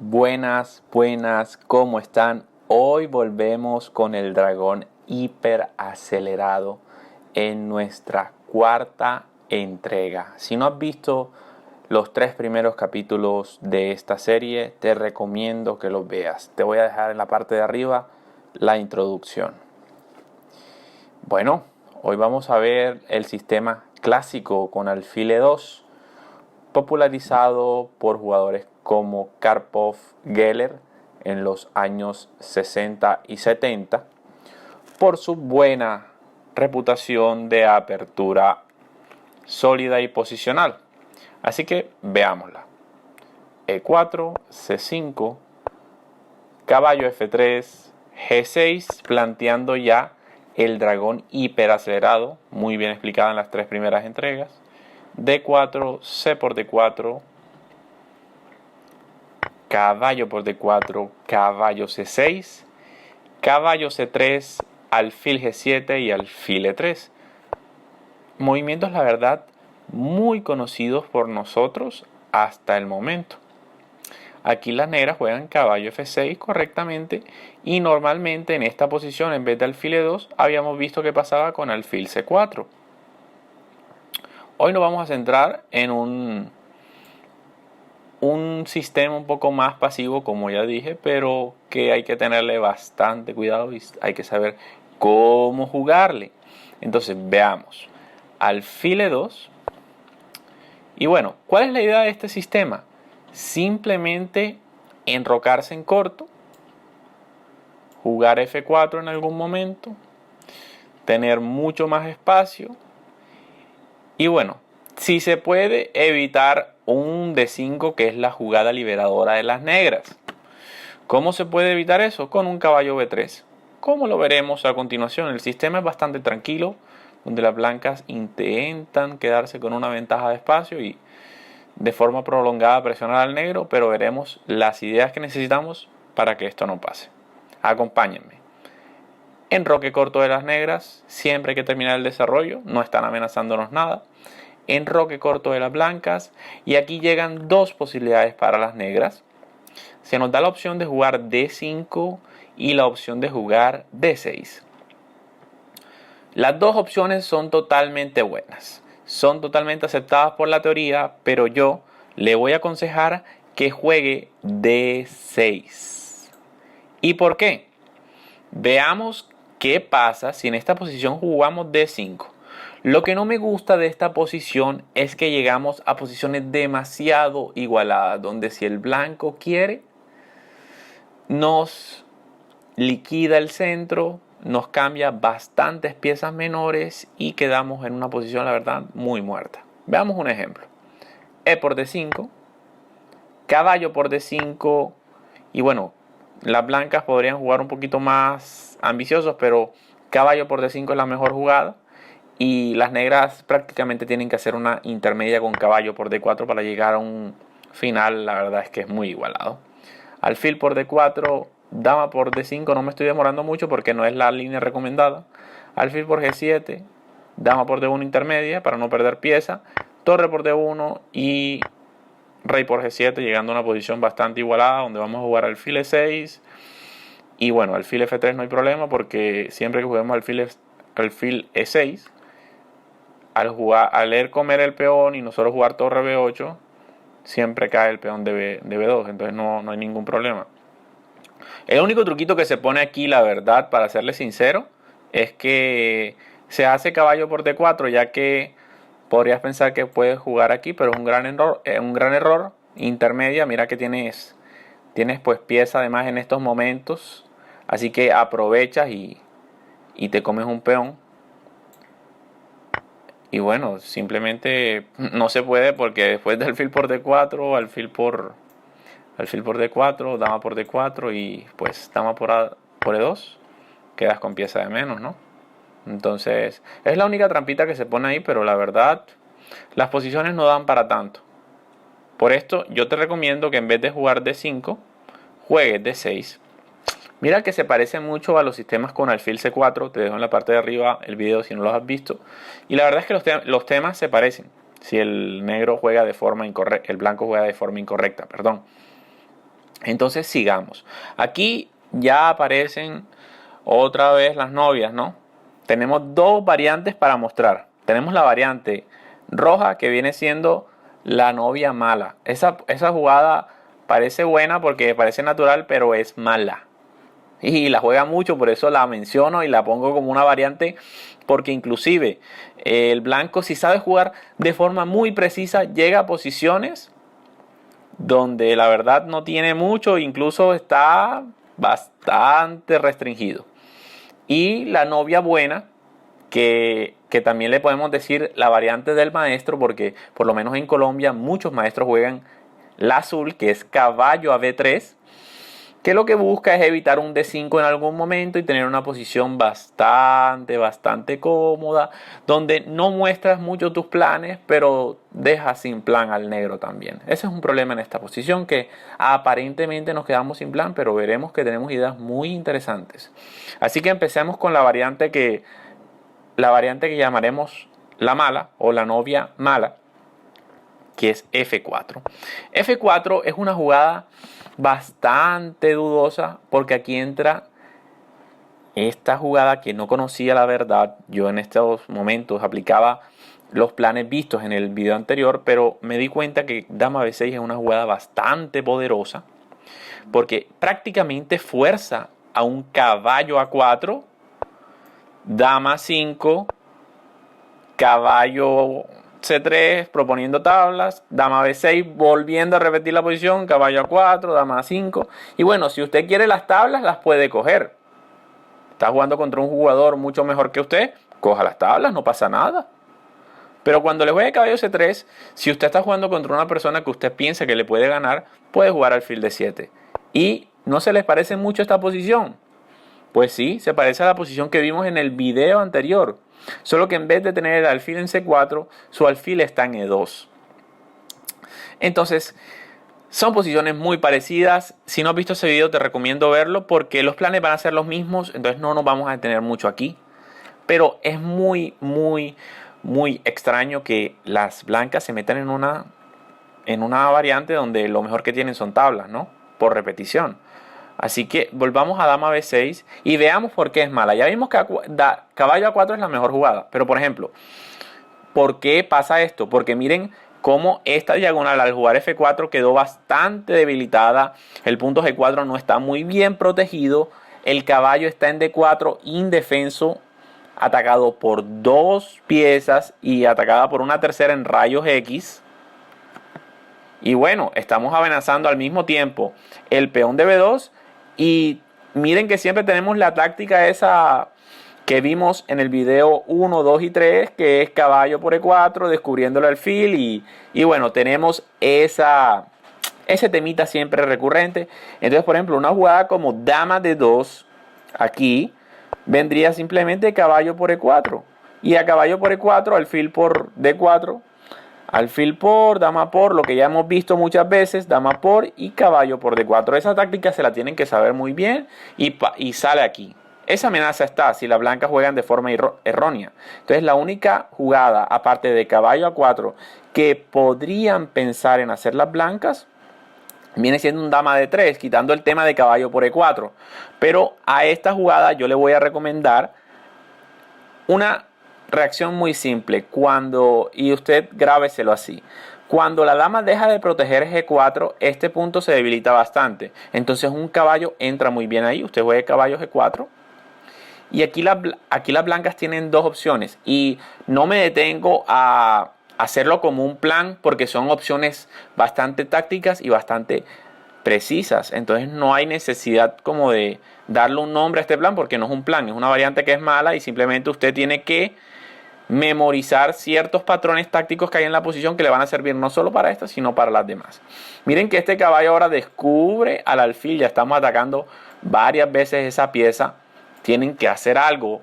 Buenas, buenas, ¿cómo están? Hoy volvemos con el dragón hiperacelerado en nuestra cuarta entrega. Si no has visto los 3 primeros capítulos de esta serie, te recomiendo que los veas. Te voy a dejar en la parte de arriba la introducción. Bueno, hoy vamos a ver el sistema clásico con alfil E2, popularizado por jugadores como Karpov, Geller en los años 60 y 70 por su buena reputación de apertura sólida y posicional. Así que veámosla. E4, C5, caballo F3, G6, planteando ya el dragón hiperacelerado, muy bien explicado en las 3 primeras entregas. D4, C por D4, caballo por D4, caballo C6, caballo C3, alfil G7 y alfil E3. Movimientos, la verdad, muy conocidos por nosotros hasta el momento. Aquí las negras juegan caballo F6 correctamente y normalmente en esta posición en vez de alfil E2 habíamos visto que pasaba con alfil C4. Hoy nos vamos a centrar en un sistema un poco más pasivo, como ya dije, pero que hay que tenerle bastante cuidado y hay que saber cómo jugarle. Entonces veamos. Alfil E2. Y bueno, ¿cuál es la idea de este sistema? Simplemente enrocarse en corto, jugar F4 en algún momento, tener mucho más espacio y bueno, si se puede evitar un D5 que es la jugada liberadora de las negras. ¿Cómo se puede evitar eso? Con un caballo B3. Como lo veremos a continuación, el sistema es bastante tranquilo, donde las blancas intentan quedarse con una ventaja de espacio y de forma prolongada presionar al negro, pero veremos las ideas que necesitamos para que esto no pase. Acompáñenme. Enroque corto de las negras, siempre hay que terminar el desarrollo, no están amenazándonos nada. Enroque corto de las blancas y aquí llegan dos posibilidades para las negras. Se nos da la opción de jugar D5 y la opción de jugar D6. Las dos opciones son totalmente buenas, son totalmente aceptadas por la teoría, pero yo le voy a aconsejar que juegue D6. ¿Y por qué? Veamos qué pasa si en esta posición jugamos D5. Lo que no me gusta de esta posición es que llegamos a posiciones demasiado igualadas, donde si el blanco quiere, nos liquida el centro, nos cambia bastantes piezas menores y quedamos en una posición, la verdad, muy muerta. Veamos un ejemplo. E por D5, caballo por D5 y bueno, las blancas podrían jugar un poquito más ambiciosos, pero caballo por D5 es la mejor jugada. Y las negras prácticamente tienen que hacer una intermedia con caballo por D4 para llegar a un final, la verdad es que es muy igualado. Alfil por D4, dama por D5, no me estoy demorando mucho porque no es la línea recomendada. Alfil por G7, dama por D1 intermedia para no perder pieza. Torre por D1 y rey por G7 llegando a una posición bastante igualada donde vamos a jugar alfil E6. Y bueno, alfil F3 no hay problema porque siempre que juguemos alfil E6, al leer comer el peón y nosotros jugar torre B8, siempre cae el peón de B2, entonces no hay ningún problema. El único truquito que se pone aquí, la verdad, para serle sincero, es que se hace caballo por D4, ya que podrías pensar que puedes jugar aquí, pero es un gran error. Intermedia, mira que tienes pues pieza además en estos momentos, así que aprovechas y te comes un peón. Y bueno, simplemente no se puede porque después del alfil por D4, alfil por D4, dama por D4 y pues dama por E2, quedas con pieza de menos, ¿no? Entonces, es la única trampita que se pone ahí, pero la verdad, las posiciones no dan para tanto. Por esto, yo te recomiendo que en vez de jugar D5, juegues D6. Mira que se parece mucho a los sistemas con alfil C4. Te dejo en la parte de arriba el video si no los has visto. Y la verdad es que los temas se parecen. Si el negro juega de forma incorrecta, el blanco juega de forma incorrecta, perdón. Entonces sigamos. Aquí ya aparecen otra vez las novias, ¿no? Tenemos dos variantes para mostrar. Tenemos la variante roja que viene siendo la novia mala. Esa jugada parece buena porque parece natural, pero es mala. Y la juega mucho, por eso la menciono y la pongo como una variante, porque inclusive el blanco, si sabe jugar de forma muy precisa, llega a posiciones donde la verdad no tiene mucho, incluso está bastante restringido. Y la novia buena, que también le podemos decir la variante del maestro, porque por lo menos en Colombia muchos maestros juegan la azul, que es caballo a B3, que lo que busca es evitar un D5 en algún momento y tener una posición bastante cómoda, donde no muestras mucho tus planes, pero dejas sin plan al negro también. Ese es un problema en esta posición, que aparentemente nos quedamos sin plan, pero veremos que tenemos ideas muy interesantes. Así que empecemos con la variante que llamaremos la mala o la novia mala, que es F4. F4 es una jugada bastante dudosa, porque aquí entra esta jugada que no conocía, la verdad. Yo en estos momentos aplicaba los planes vistos en el video anterior, pero me di cuenta que dama B6 es una jugada bastante poderosa, porque prácticamente fuerza a un caballo A4, dama 5, caballo C3 proponiendo tablas, dama B6 volviendo a repetir la posición, caballo A4, dama A5. Y bueno, si usted quiere las tablas, las puede coger. Está jugando contra un jugador mucho mejor que usted, coja las tablas, no pasa nada. Pero cuando le juegue caballo C3, si usted está jugando contra una persona que usted piensa que le puede ganar, puede jugar alfil D7. ¿Y no se les parece mucho esta posición? Pues sí, se parece a la posición que vimos en el video anterior. Solo que en vez de tener el alfil en C4, su alfil está en E2. Entonces, son posiciones muy parecidas. Si no has visto ese video, te recomiendo verlo, porque los planes van a ser los mismos. Entonces no nos vamos a detener mucho aquí. Pero es muy extraño que las blancas se metan en una variante donde lo mejor que tienen son tablas, ¿no? Por repetición. Así que volvamos a dama B6 y veamos por qué es mala. Ya vimos que caballo A4 es la mejor jugada. Pero por ejemplo, ¿por qué pasa esto? Porque miren cómo esta diagonal al jugar F4 quedó bastante debilitada. El punto G4 no está muy bien protegido. El caballo está en D4 indefenso, atacado por dos piezas y atacada por una tercera en rayos X. Y bueno, estamos amenazando al mismo tiempo el peón de B2. Y miren que siempre tenemos la táctica esa que vimos en el video 1, 2 y 3, que es caballo por E4, descubriendo el alfil. Y bueno, tenemos ese temita siempre recurrente. Entonces, por ejemplo, una jugada como dama D2, aquí, vendría simplemente caballo por E4. Y a caballo por E4, alfil por D4. Alfil por, dama por, lo que ya hemos visto muchas veces, dama por y caballo por D4. Esa táctica se la tienen que saber muy bien y sale aquí. Esa amenaza está si las blancas juegan de forma errónea. Entonces la única jugada, aparte de caballo A4, que podrían pensar en hacer las blancas, viene siendo un dama D3, quitando el tema de caballo por E4. Pero a esta jugada yo le voy a recomendar una reacción muy simple, y usted grábeselo así. Cuando la dama deja de proteger G4, este punto se debilita bastante. Entonces un caballo entra muy bien ahí. Usted juega caballo G4. Y aquí las blancas tienen dos opciones. Y no me detengo a hacerlo como un plan, porque son opciones bastante tácticas y bastante precisas. Entonces no hay necesidad como de darle un nombre a este plan, porque no es un plan, es una variante que es mala y simplemente usted tiene que memorizar ciertos patrones tácticos que hay en la posición que le van a servir no solo para esta, sino para las demás. Miren que este caballo ahora descubre al alfil. Ya estamos atacando varias veces esa pieza. Tienen que hacer algo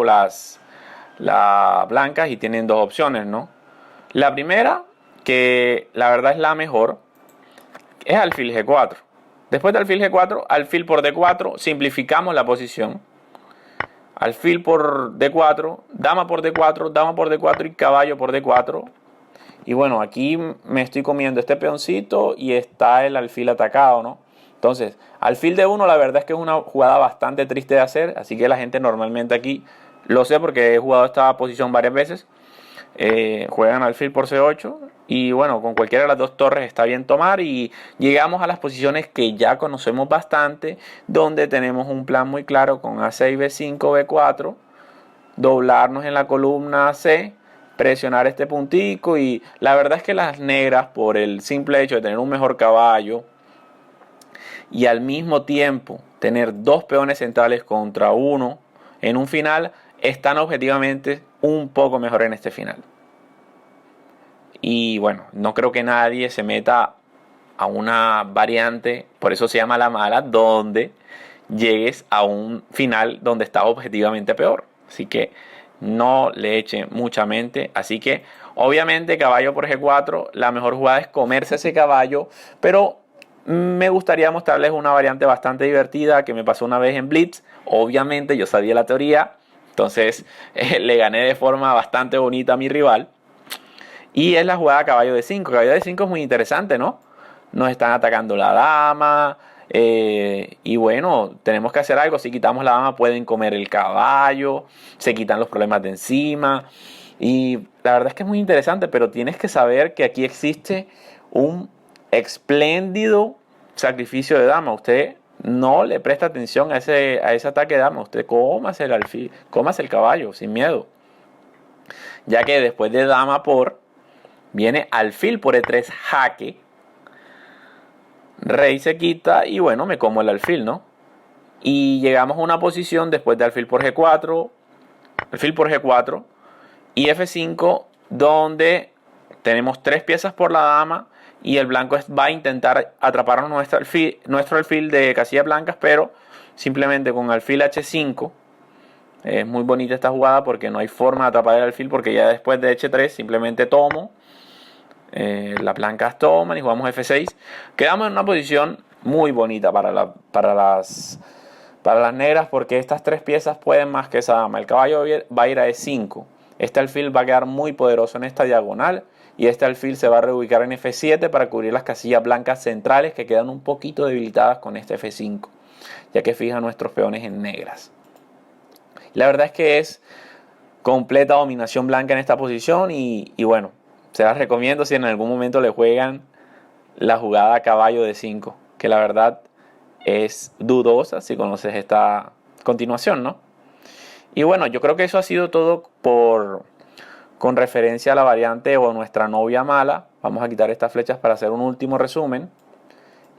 las blancas, y tienen dos opciones, ¿no? La primera, que la verdad es la mejor, es alfil G4. Después de alfil G4, alfil por D4, simplificamos la posición. Alfil por D4, dama por D4, dama por D4 y caballo por D4. Y bueno, aquí me estoy comiendo este peoncito y está el alfil atacado, ¿no? Entonces, alfil de 1 la verdad es que es una jugada bastante triste de hacer, así que la gente normalmente aquí, lo sé porque he jugado esta posición varias veces, juegan alfil por C8 y bueno, con cualquiera de las dos torres está bien tomar y llegamos a las posiciones que ya conocemos bastante, donde tenemos un plan muy claro con A6, B5, B4, doblarnos en la columna C, presionar este puntico y la verdad es que las negras, por el simple hecho de tener un mejor caballo y al mismo tiempo tener dos peones centrales contra uno en un final, están objetivamente un poco mejor en este final. Y bueno, no creo que nadie se meta a una variante, por eso se llama la mala, donde llegues a un final donde está objetivamente peor. Así que no le eche mucha mente. Así que obviamente caballo por G4, la mejor jugada es comerse ese caballo, pero me gustaría mostrarles una variante bastante divertida que me pasó una vez en Blitz. Obviamente yo sabía la teoría, entonces le gané de forma bastante bonita a mi rival. Y es la jugada caballo de 5. Caballo de 5 es muy interesante, ¿no? Nos están atacando la dama. Y bueno, tenemos que hacer algo. Si quitamos la dama pueden comer el caballo. Se quitan los problemas de encima. Y la verdad es que es muy interesante, pero tienes que saber que aquí existe un espléndido sacrificio de dama. Usted no le presta atención a ese ataque de dama. Usted cómase el alfil, cómase el caballo sin miedo. Ya que después de dama por viene alfil por E3 jaque. Rey se quita y bueno, me como el alfil, ¿no? Y llegamos a una posición después de alfil por G4, alfil por G4 y F5, donde tenemos tres piezas por la dama y el blanco va a intentar atraparnos nuestro alfil de casillas blancas, pero simplemente con alfil H5. Es muy bonita esta jugada porque no hay forma de atrapar el alfil, porque ya después de H3 simplemente tomo. Las blancas toman y jugamos F6. Quedamos en una posición muy bonita para las negras, porque estas tres piezas pueden más que esa dama. El caballo va a ir a E5. Este alfil va a quedar muy poderoso en esta diagonal y este alfil se va a reubicar en F7 para cubrir las casillas blancas centrales que quedan un poquito debilitadas con este F5, ya que fija nuestros peones en negras. La verdad es que es completa dominación blanca en esta posición y bueno, se las recomiendo si en algún momento le juegan la jugada caballo de 5, que la verdad es dudosa si conoces esta continuación, ¿no? Y bueno, yo creo que eso ha sido todo con referencia a la variante o nuestra novia mala. Vamos a quitar estas flechas para hacer un último resumen.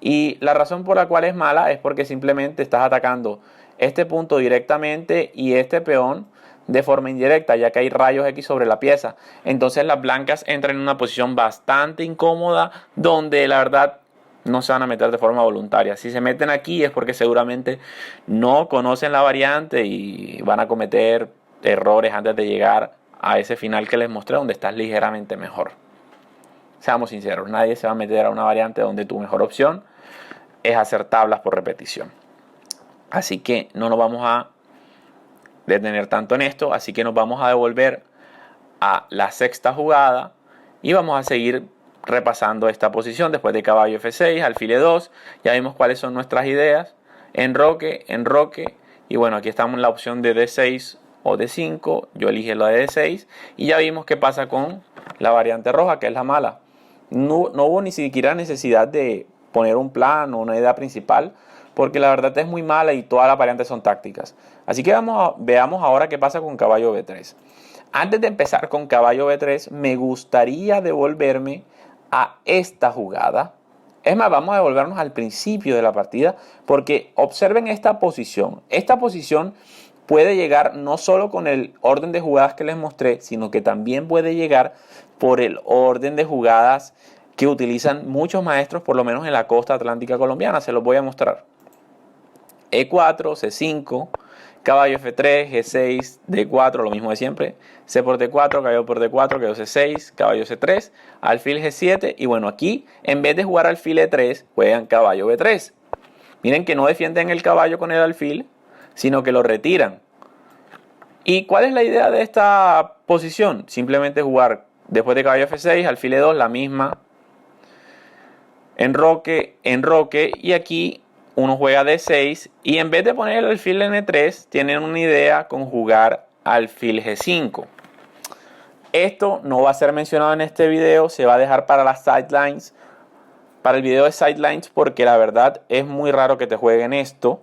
Y la razón por la cual es mala es porque simplemente estás atacando este punto directamente y este peón de forma indirecta, ya que hay rayos X sobre la pieza. Entonces las blancas entran en una posición bastante incómoda, donde la verdad no se van a meter de forma voluntaria. Si se meten aquí es porque seguramente no conocen la variante y van a cometer errores antes de llegar a ese final que les mostré, donde estás ligeramente mejor. Seamos sinceros, nadie se va a meter a una variante donde tu mejor opción es hacer tablas por repetición. Así que no nos vamos a detener tanto en esto, así que nos vamos a devolver a la sexta jugada y vamos a seguir repasando esta posición después de caballo F6, alfil E2. Ya vimos cuáles son nuestras ideas: enroque, y bueno, aquí estamos en la opción de D6 o D5, yo elige la de D6 y ya vimos qué pasa con la variante roja, que es la mala. No hubo ni siquiera necesidad de poner un plan o una idea principal, porque la verdad es muy mala y todas las variantes son tácticas. Así que veamos ahora qué pasa con caballo B3. Antes de empezar con caballo B3, me gustaría devolverme a esta jugada. Es más, vamos a devolvernos al principio de la partida, porque observen esta posición. Esta posición puede llegar no solo con el orden de jugadas que les mostré, sino que también puede llegar por el orden de jugadas que utilizan muchos maestros, por lo menos en la costa atlántica colombiana. Se los voy a mostrar. E4, C5, caballo F3, G6, D4, lo mismo de siempre, C por D4, caballo por D4, caballo C6, caballo C3, alfil G7 y bueno, aquí en vez de jugar alfil E3, juegan caballo B3. Miren que no defienden el caballo con el alfil, sino que lo retiran. ¿Y cuál es la idea de esta posición? Simplemente jugar Después de caballo F6, alfil E2, la misma. Enroque, y aquí uno juega D6 y en vez de poner el alfil N3, tienen una idea con jugar alfil G5. Esto no va a ser mencionado en este video, se va a dejar para las sidelines, para el video de sidelines, porque la verdad es muy raro que te jueguen esto.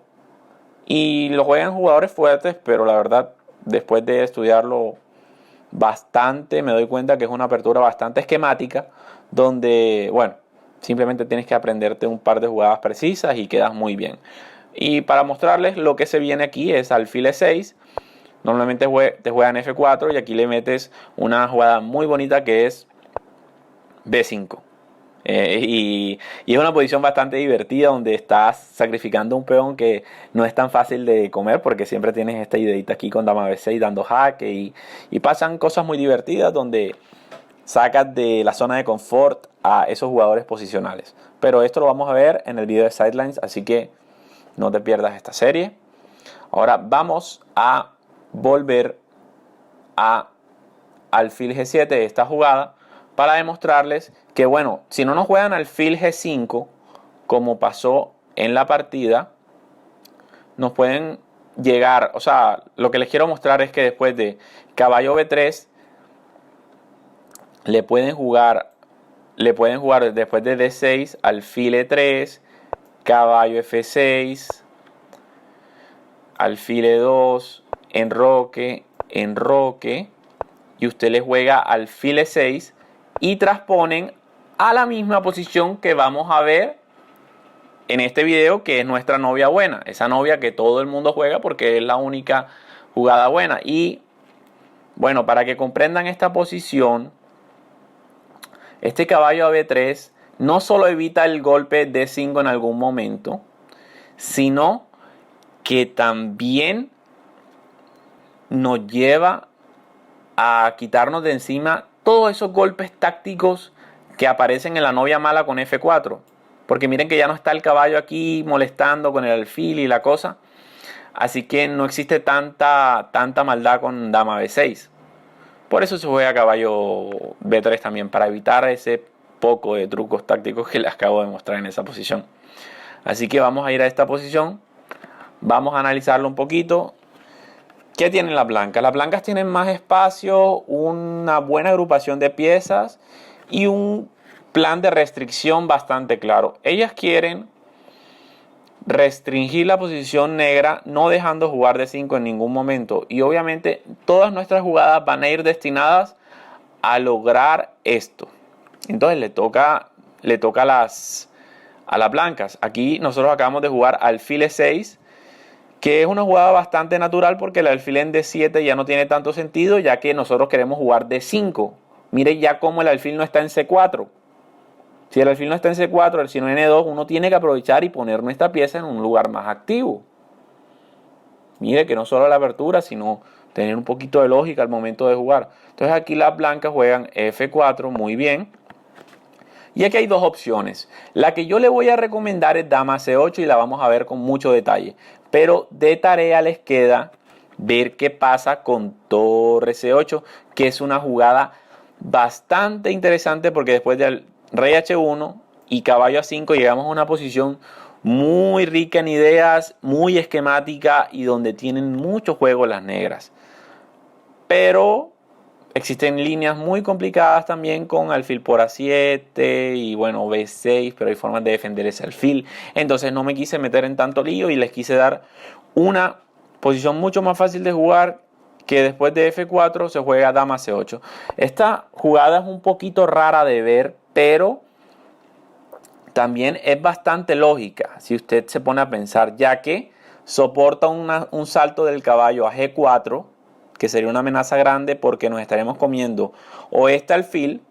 Y lo juegan jugadores fuertes, pero la verdad, después de estudiarlo bastante, me doy cuenta que es una apertura bastante esquemática, donde, bueno, simplemente tienes que aprenderte un par de jugadas precisas y quedas muy bien. Y para mostrarles lo que se viene aquí es alfil E6. Normalmente te juegan F4 y aquí le metes una jugada muy bonita que es B5. Y es una posición bastante divertida donde estás sacrificando un peón que no es tan fácil de comer, porque siempre tienes esta ideita aquí con dama B6 dando jaque y pasan cosas muy divertidas donde sacas de la zona de confort a esos jugadores posicionales. Pero esto lo vamos a ver en el video de sidelines, así que no te pierdas esta serie. Ahora vamos a volver a alfil G7 de esta jugada para demostrarles que, bueno, si no nos juegan alfil G5 como pasó en la partida, nos pueden llegar, o sea, lo que les quiero mostrar es que después de caballo B3 le pueden jugar después de D6 alfil E3, caballo F6, alfil E2, enroque, y usted le juega alfil E6 y transponen a la misma posición que vamos a ver en este video, que es nuestra novia buena, esa novia que todo el mundo juega porque es la única jugada buena. Y bueno, para que comprendan esta posición, este caballo a B3 no solo evita el golpe D5 en algún momento, sino que también nos lleva a quitarnos de encima todos esos golpes tácticos que aparecen en la novia mala con F4. Porque miren que ya no está el caballo aquí molestando con el alfil y la cosa. Así que no existe tanta maldad con dama B6. Por eso se juega caballo B3 también, para evitar ese poco de trucos tácticos que les acabo de mostrar en esa posición. Así que vamos a ir a esta posición. Vamos a analizarlo un poquito. ¿Qué tienen las blancas? Las blancas tienen más espacio, una buena agrupación de piezas y un plan de restricción bastante claro. Ellas quieren restringir la posición negra, no dejando jugar D5 en ningún momento. Y obviamente todas nuestras jugadas van a ir destinadas a lograr esto. Entonces le toca a las blancas. Aquí nosotros acabamos de jugar alfil E6, que es una jugada bastante natural porque el alfil en D7 ya no tiene tanto sentido, ya que nosotros queremos jugar D5. Mire ya cómo el alfil no está en C4. Si el alfil no está en C4, sino en N2, uno tiene que aprovechar y poner nuestra pieza en un lugar más activo. Mire que no solo la apertura, sino tener un poquito de lógica al momento de jugar. Entonces aquí las blancas juegan F4, muy bien. Y aquí hay dos opciones. La que yo le voy a recomendar es dama C8 y la vamos a ver con mucho detalle. Pero de tarea les queda ver qué pasa con torre C8, que es una jugada bastante interesante porque después del rey H1 y caballo A5 llegamos a una posición muy rica en ideas, muy esquemática y donde tienen mucho juego las negras. Pero existen líneas muy complicadas también con alfil por A7 y bueno, B6, pero hay formas de defender ese alfil. Entonces no me quise meter en tanto lío y les quise dar una posición mucho más fácil de jugar, que después de F4 se juega dama C8. Esta jugada es un poquito rara de ver, pero también es bastante lógica si usted se pone a pensar, ya que soporta un salto del caballo a G4, que sería una amenaza grande porque nos estaremos comiendo o este alfil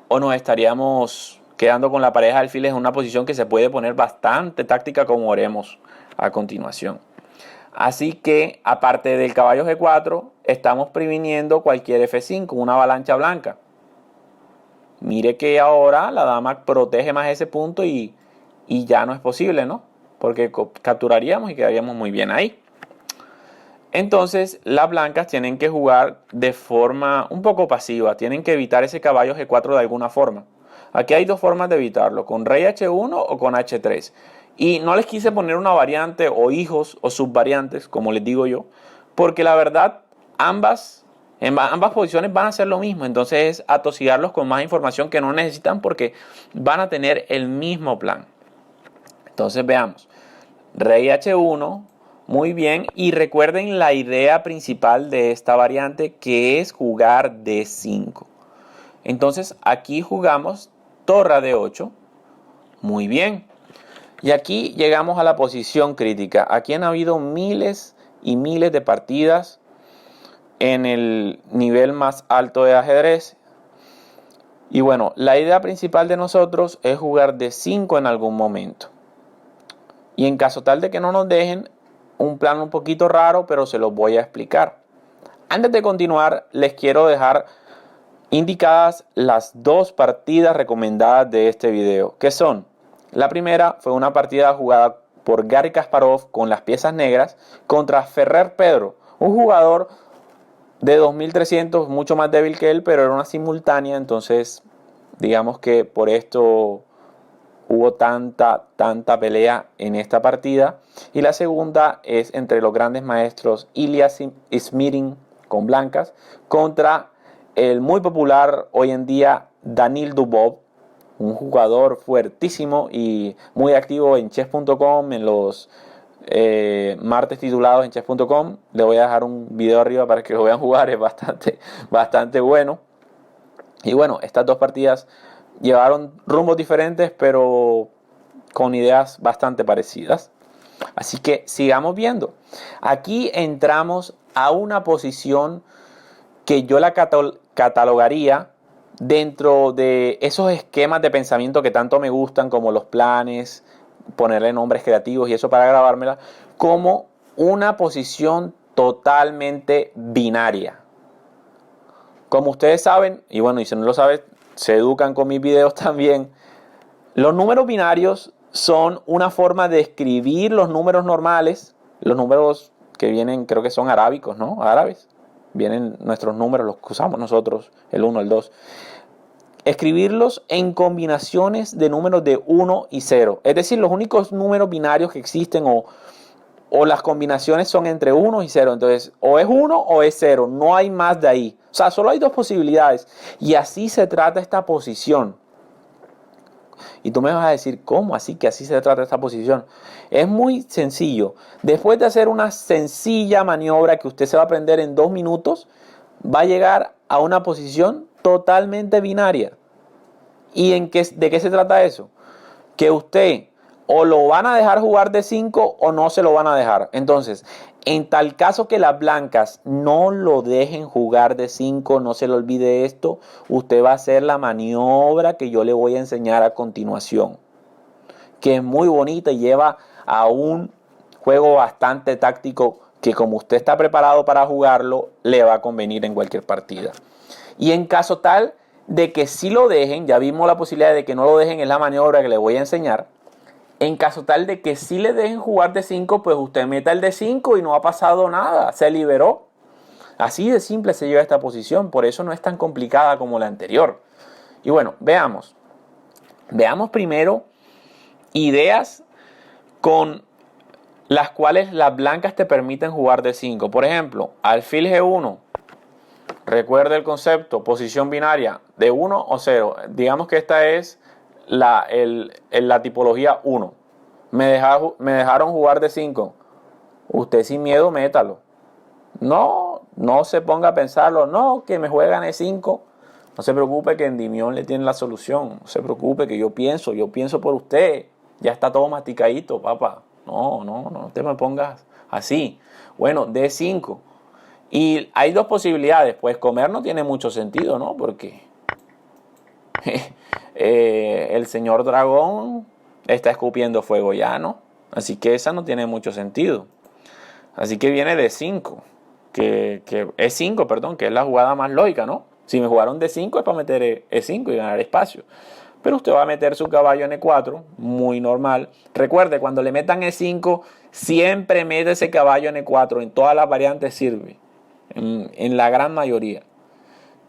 o nos estaríamos quedando con la pareja de alfiles en una posición que se puede poner bastante táctica, como veremos a continuación. Así que aparte del caballo G4 estamos previniendo cualquier F5, una avalancha blanca. Mire que ahora la dama protege más ese punto y ya no es posible, ¿no? Porque capturaríamos y quedaríamos muy bien ahí. Entonces las blancas tienen que jugar de forma un poco pasiva, tienen que evitar ese caballo G4 de alguna forma. Aquí hay dos formas de evitarlo, con rey H1 o con H3. Y no les quise poner una variante o hijos o subvariantes, como les digo yo, porque la verdad en ambas posiciones van a hacer lo mismo. Entonces es atosigarlos con más información que no necesitan porque van a tener el mismo plan. Entonces veamos, rey H1, muy bien, y recuerden la idea principal de esta variante, que es jugar D5. Entonces aquí jugamos torre D8, muy bien. Y aquí llegamos a la posición crítica. Aquí han habido miles y miles de partidas en el nivel más alto de ajedrez. Y bueno, la idea principal de nosotros es jugar D5 en algún momento. Y en caso tal de que no nos dejen, un plan un poquito raro, pero se los voy a explicar. Antes de continuar, les quiero dejar indicadas las dos partidas recomendadas de este video, que son: la primera fue una partida jugada por Garry Kasparov con las piezas negras contra Ferrer Pedro, un jugador de 2300, mucho más débil que él, pero era una simultánea, entonces digamos que por esto hubo tanta pelea en esta partida. Y la segunda es entre los grandes maestros Ilya Smirin con blancas contra el muy popular hoy en día Danil Dubov, un jugador fuertísimo y muy activo en chess.com, en los martes titulados en chess.com. Le voy a dejar un video arriba para que lo vean jugar, es bastante bueno. Y bueno, estas dos partidas llevaron rumbos diferentes, pero con ideas bastante parecidas. Así que sigamos viendo. Aquí entramos a una posición que yo la catalogaría dentro de esos esquemas de pensamiento que tanto me gustan, como los planes, ponerle nombres creativos y eso para grabármela, como una posición totalmente binaria. Como ustedes saben, y bueno, y si no lo saben, se educan con mis videos también, los números binarios son una forma de escribir los números normales, los números que vienen, creo que son arábicos, ¿no? Árabes. Vienen nuestros números, los que usamos nosotros, el 1, el 2. Escribirlos en combinaciones de números de 1 y 0. Es decir, los únicos números binarios que existen o las combinaciones son entre 1 y 0. Entonces, o es 1 o es 0. No hay más de ahí. O sea, solo hay dos posibilidades. Y así se trata esta posición. Y tú me vas a decir, ¿cómo así que así se trata esta posición? Es muy sencillo. Después de hacer una sencilla maniobra que usted se va a aprender en 2 minutos, va a llegar a una posición totalmente binaria. ¿Y de qué se trata eso? Que usted o lo van a dejar jugar de 5 o no se lo van a dejar. Entonces, en tal caso que las blancas no lo dejen jugar de 5, no se le olvide esto, usted va a hacer la maniobra que yo le voy a enseñar a continuación, que es muy bonita y lleva a un juego bastante táctico que, como usted está preparado para jugarlo, le va a convenir en cualquier partida. Y en caso tal de que sí lo dejen, ya vimos la posibilidad de que no lo dejen, es la maniobra que le voy a enseñar. En caso tal de que sí le dejen jugar de 5, pues usted meta el de 5 y no ha pasado nada, se liberó. Así de simple se lleva esta posición, por eso no es tan complicada como la anterior. Y bueno, veamos. Veamos primero ideas con las cuales las blancas te permiten jugar de 5. Por ejemplo, alfil G1. Recuerda el concepto, posición binaria, de 1 o 0. Digamos que esta es la tipología 1. Me dejaron jugar de 5. Usted sin miedo, métalo. No se ponga a pensarlo. No, que me juegan E5. No se preocupe que Endymion le tiene la solución. No se preocupe que yo pienso por usted. Ya está todo masticadito, papá. No te me pongas así. Bueno, D5. Y hay dos posibilidades. Pues comer no tiene mucho sentido, ¿no? Porque el señor dragón está escupiendo fuego ya, ¿no? Así que esa no tiene mucho sentido. Así que viene de 5, que es 5, perdón, que es la jugada más lógica, ¿no? Si me jugaron de 5 es para meter E5 y ganar espacio. pero usted va a meter su caballo en E4, muy normal. Recuerde, cuando le metan E5, siempre mete ese caballo en E4, en todas las variantes sirve, en la gran mayoría.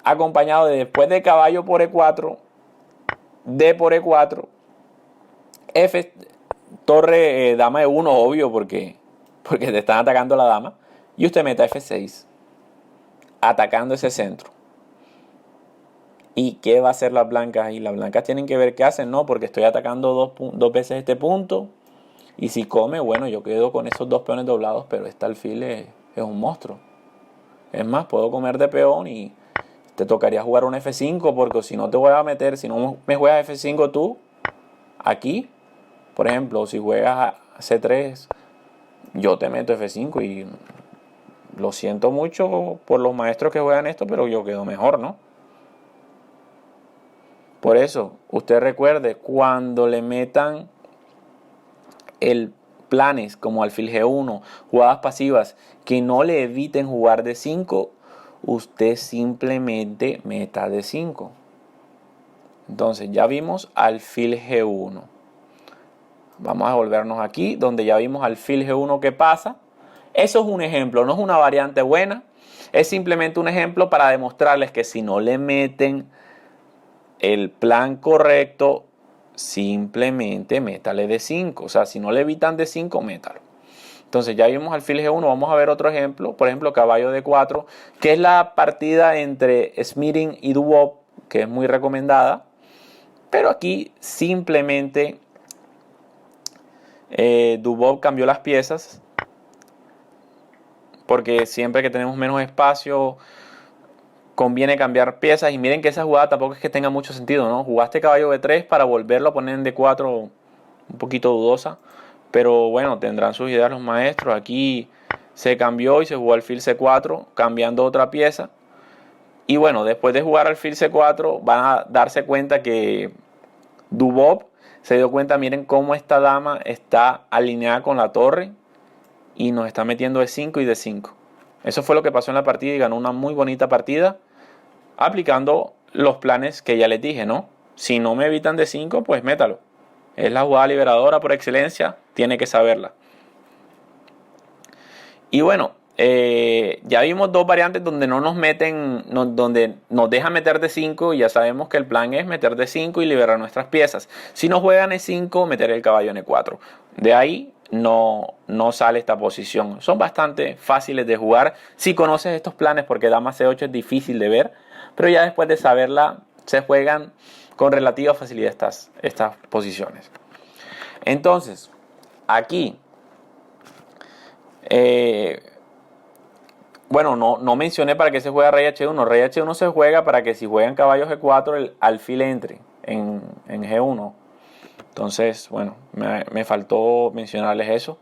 Acompañado de después de caballo por E4, D por E4, F, torre, dama E1, obvio, porque te están atacando la dama, y usted meta F6, atacando ese centro. ¿Y qué va a hacer las blancas ahí? Las blancas tienen que ver qué hacen, ¿no? Porque estoy atacando dos veces este punto. Y si come, bueno, yo quedo con esos dos peones doblados, pero este alfil es un monstruo. Es más, puedo comer de peón y te tocaría jugar un F5, porque si no te voy a meter, si no me juegas F5 tú, aquí, por ejemplo, si juegas a C3, yo te meto F5 y lo siento mucho por los maestros que juegan esto, pero yo quedo mejor, ¿no? Por eso, usted recuerde, cuando le metan el planes como alfil G1, jugadas pasivas que no le eviten jugar D5, usted simplemente meta D5. Entonces ya vimos alfil G1. Vamos a volvernos aquí, donde ya vimos alfil G1 que pasa. Eso es un ejemplo, no es una variante buena. Es simplemente un ejemplo para demostrarles que si no le meten el plan correcto, simplemente métale D5. O sea, si no le evitan D5, métalo. Entonces ya vimos alfil G1, vamos a ver otro ejemplo. Por ejemplo, caballo D4, que es la partida entre Smirin y Dubov, que es muy recomendada. Pero aquí simplemente Dubov cambió las piezas, porque siempre que tenemos menos espacio conviene cambiar piezas. Y miren que esa jugada tampoco es que tenga mucho sentido, ¿no? Jugaste caballo B3 para volverlo a poner en D4, un poquito dudosa, pero bueno, tendrán sus ideas los maestros. Aquí se cambió y se jugó alfil C4 cambiando otra pieza. Y bueno, después de jugar alfil C4 van a darse cuenta que Dubov se dio cuenta, miren cómo esta dama está alineada con la torre y nos está metiendo E5 y D5. Eso fue lo que pasó en la partida y ganó una muy bonita partida aplicando los planes que ya les dije, ¿no? Si no me evitan D5, pues métalo. Es la jugada liberadora por excelencia, tiene que saberla. Y bueno, ya vimos dos variantes donde no nos meten, donde nos dejan meter D5 y ya sabemos que el plan es meter D5 y liberar nuestras piezas. Si no juegan E5, meter el caballo en E4. De ahí no sale esta posición. Son bastante fáciles de jugar si conoces estos planes, porque dama C8 es difícil de ver, pero ya después de saberla se juegan con relativa facilidad estas posiciones. Entonces, aquí bueno, no mencioné para qué se juega rey H1. Rey H1 se juega para que si juegan caballo G4 el alfil entre en G1. Entonces, bueno, me faltó mencionarles eso.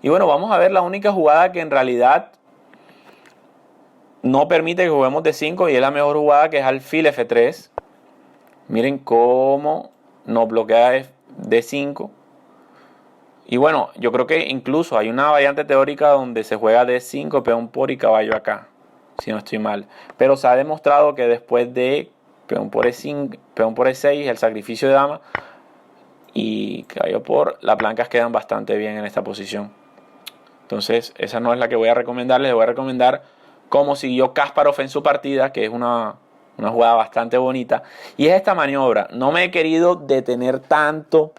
Y bueno, vamos a ver la única jugada que en realidad no permite que juguemos D5 y es la mejor jugada, que es alfil F3. Miren cómo nos bloquea D5. Y bueno, yo creo que incluso hay una variante teórica donde se juega D5, peón por y caballo acá, si no estoy mal. Pero se ha demostrado que después de peón por E5, peón por E6, el sacrificio de dama y caballo por, las blancas quedan bastante bien en esta posición. Entonces, esa no es la que voy a recomendarles. Les voy a recomendar cómo siguió Kasparov en su partida, que es una jugada bastante bonita. Y es esta maniobra. No me he querido detener tanto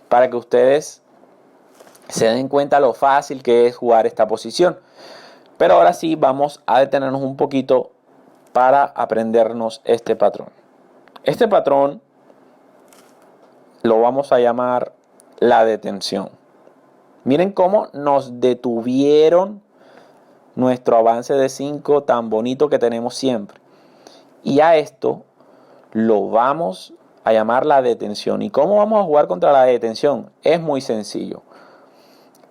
para que ustedes se den cuenta lo fácil que es jugar esta posición. Pero ahora sí vamos a detenernos un poquito para aprendernos este patrón. Este patrón lo vamos a llamar la detención. Miren cómo nos detuvieron nuestro avance de 5 tan bonito que tenemos siempre. Y a esto lo vamos a llamar la detención. ¿Y cómo vamos a jugar contra la detención? Es muy sencillo.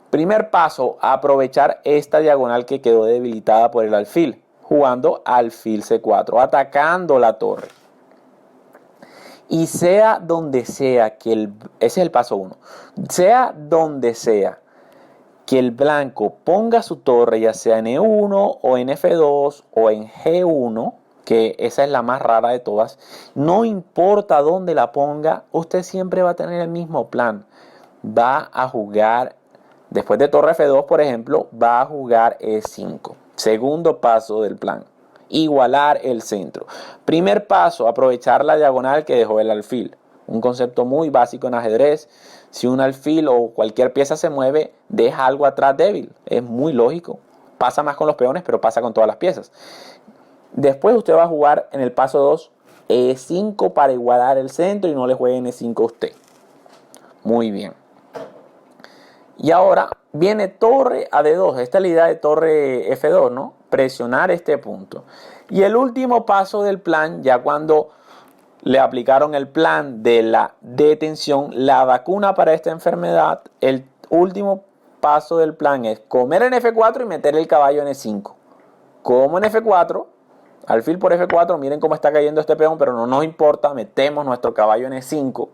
Primer paso, aprovechar esta diagonal que quedó debilitada por el alfil, jugando alfil C4, atacando la torre. Y sea donde sea que ese es el paso 1, sea donde sea que el blanco ponga su torre, ya sea en E1 o en F2 o en G1, que esa es la más rara de todas, no importa dónde la ponga, usted siempre va a tener el mismo plan. Va a jugar, después de torre F2, por ejemplo, va a jugar E5. Segundo paso del plan, igualar el centro. Primer paso, aprovechar la diagonal que dejó el alfil. Un concepto muy básico en ajedrez. Si un alfil o cualquier pieza se mueve, deja algo atrás débil. Es muy lógico. Pasa más con los peones, pero pasa con todas las piezas. Después usted va a jugar en el paso 2 E5 para igualar el centro y no le juegue en E5 a usted. Muy bien. Y ahora viene torre a D2. Esta es la idea de torre F2, ¿no? Presionar este punto. Y el último paso del plan, ya cuando le aplicaron el plan de la detención, la vacuna para esta enfermedad, el último paso del plan es comer en F4 y meter el caballo en E5. Como en F4, alfil por F4, miren cómo está cayendo este peón, pero no nos importa, metemos nuestro caballo en E5.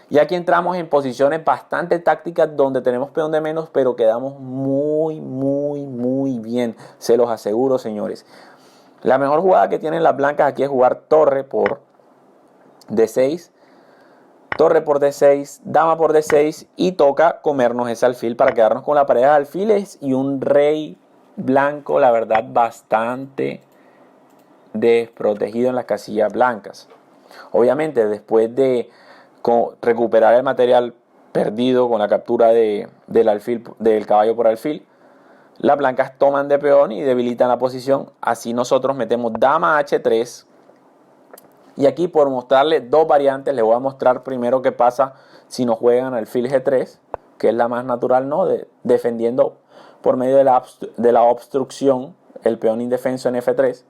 Y aquí entramos en posiciones bastante tácticas donde tenemos peón de menos, pero quedamos muy bien. Se los aseguro, señores. La mejor jugada que tienen las blancas aquí es jugar torre por D6, torre por D6, dama por D6 y toca comernos ese alfil para quedarnos con la pareja de alfiles y un rey blanco, la verdad, bastante desprotegido en las casillas blancas. Obviamente, después de recuperar el material perdido con la captura del alfil, del caballo por alfil, las blancas toman de peón y debilitan la posición. Así nosotros metemos dama H3. Y aquí, por mostrarles dos variantes, les voy a mostrar primero qué pasa si nos juegan alfil G3, que es la más natural, ¿no? Defendiendo por medio de la obstrucción el peón indefenso en F3.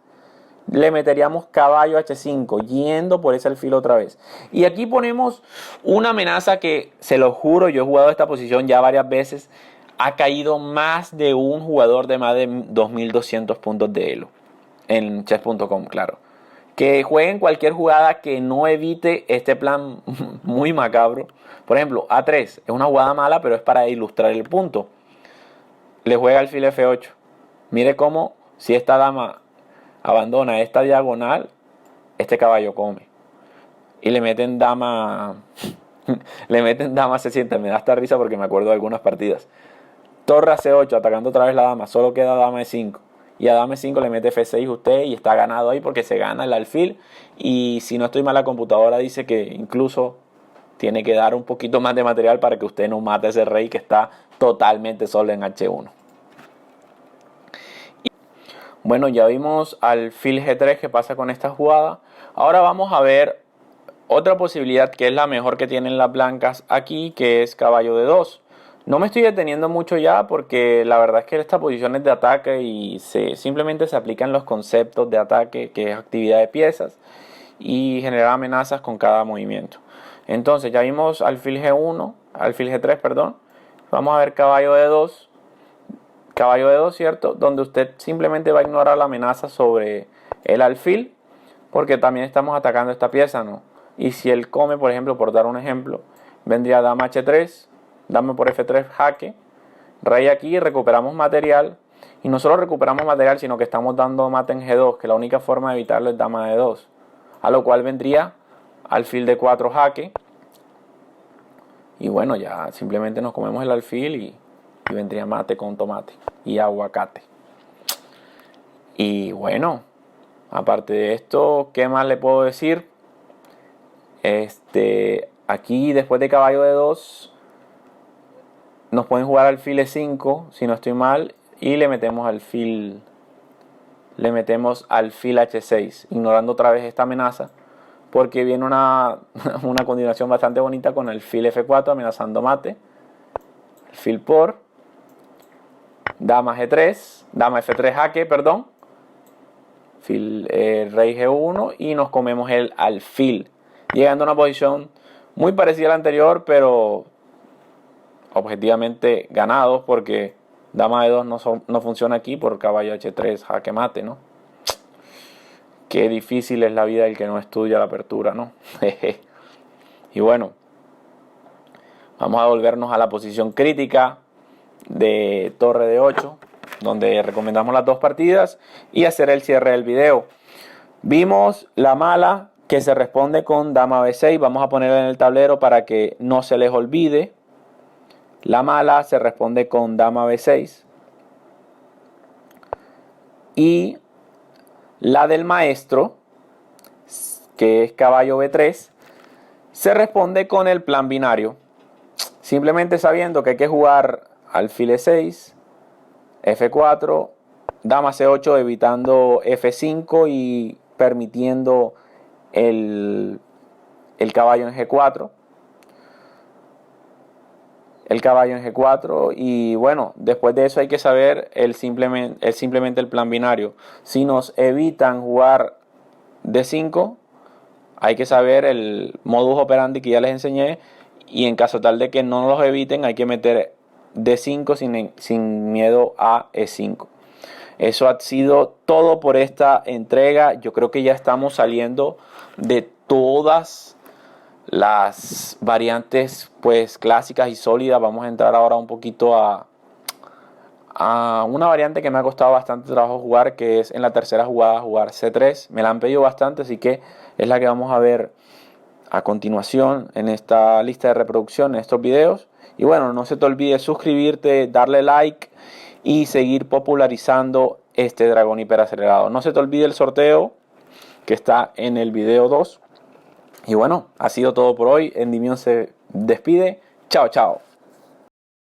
Le meteríamos caballo H5, yendo por ese alfil otra vez. Y aquí ponemos una amenaza que, se lo juro, yo he jugado esta posición ya varias veces. Ha caído más de un jugador de más de 2.200 puntos de elo. En chess.com, claro. Que jueguen cualquier jugada que no evite este plan muy macabro. Por ejemplo, A3 es una jugada mala, pero es para ilustrar el punto. Le juega alfil F8. Mire cómo, si esta dama abandona esta diagonal, este caballo come. Y le meten dama C7. Me da esta risa porque me acuerdo de algunas partidas. Torre a C8, atacando otra vez la dama. Solo queda dama E5. Y a dama E5 le mete F6 usted y está ganado ahí porque se gana el alfil. Y si no estoy mal, la computadora dice que incluso tiene que dar un poquito más de material para que usted no mate a ese rey que está totalmente solo en H1. Bueno, ya vimos alfil G3 que pasa con esta jugada. Ahora vamos a ver otra posibilidad que es la mejor que tienen las blancas aquí, que es caballo D2. No me estoy deteniendo mucho ya porque la verdad es que esta posición es de ataque y simplemente se aplican los conceptos de ataque, que es actividad de piezas, y generar amenazas con cada movimiento. Entonces ya vimos alfil G1, alfil G3, perdón. Vamos a ver caballo D2. Caballo D2, ¿cierto? Donde usted simplemente va a ignorar la amenaza sobre el alfil, porque también estamos atacando esta pieza, ¿no? Y si él come, por ejemplo, por dar un ejemplo, vendría dama H3, dama por F3, jaque, rey aquí, recuperamos material. Y no solo recuperamos material, sino que estamos dando mate en G2, que la única forma de evitarlo es dama D2. A lo cual vendría alfil D4, jaque. Y bueno, ya simplemente nos comemos el alfil y vendría mate con tomate y aguacate. Y bueno, aparte de esto, ¿qué más le puedo decir? Aquí después de caballo D2 nos pueden jugar alfil E5, si no estoy mal, y le metemos alfil H6, ignorando otra vez esta amenaza, porque viene una continuación bastante bonita con alfil F4 amenazando mate, alfil por dama G3, dama F3 jaque, perdón, rey G1 y nos comemos el alfil, llegando a una posición muy parecida a la anterior, pero objetivamente ganados porque dama E2 no funciona aquí por caballo H3 jaque mate, ¿no? Qué difícil es la vida del que no estudia la apertura, ¿no? Y bueno, vamos a volvernos a la posición crítica de torre de 8, donde recomendamos las dos partidas y hacer el cierre del video. Vimos la mala que se responde con dama B6. Vamos a ponerla en el tablero para que no se les olvide. La mala se responde con dama B6. Y la del maestro, que es caballo B3, se responde con el plan binario. Simplemente sabiendo que hay que jugar alfil E6, F4, dama C8, evitando F5 y permitiendo el caballo en G4. El caballo en G4 y bueno, después de eso hay que saber simplemente el plan binario. Si nos evitan jugar D5, hay que saber el modus operandi que ya les enseñé, y en caso tal de que no los eviten hay que meter D5 sin miedo a E5. Eso ha sido todo por esta entrega. Yo creo que ya estamos saliendo de todas las variantes pues clásicas y sólidas. Vamos a entrar ahora un poquito a una variante que me ha costado bastante trabajo jugar, que es en la tercera jugada jugar C3. Me la han pedido bastante, así que es la que vamos a ver a continuación en esta lista de reproducción, en estos videos. Y bueno, no se te olvide suscribirte, darle like y seguir popularizando este dragón hiperacelerado. No se te olvide el sorteo que está en el video 2. Y bueno, ha sido todo por hoy. Endymion se despide. Chao, chao.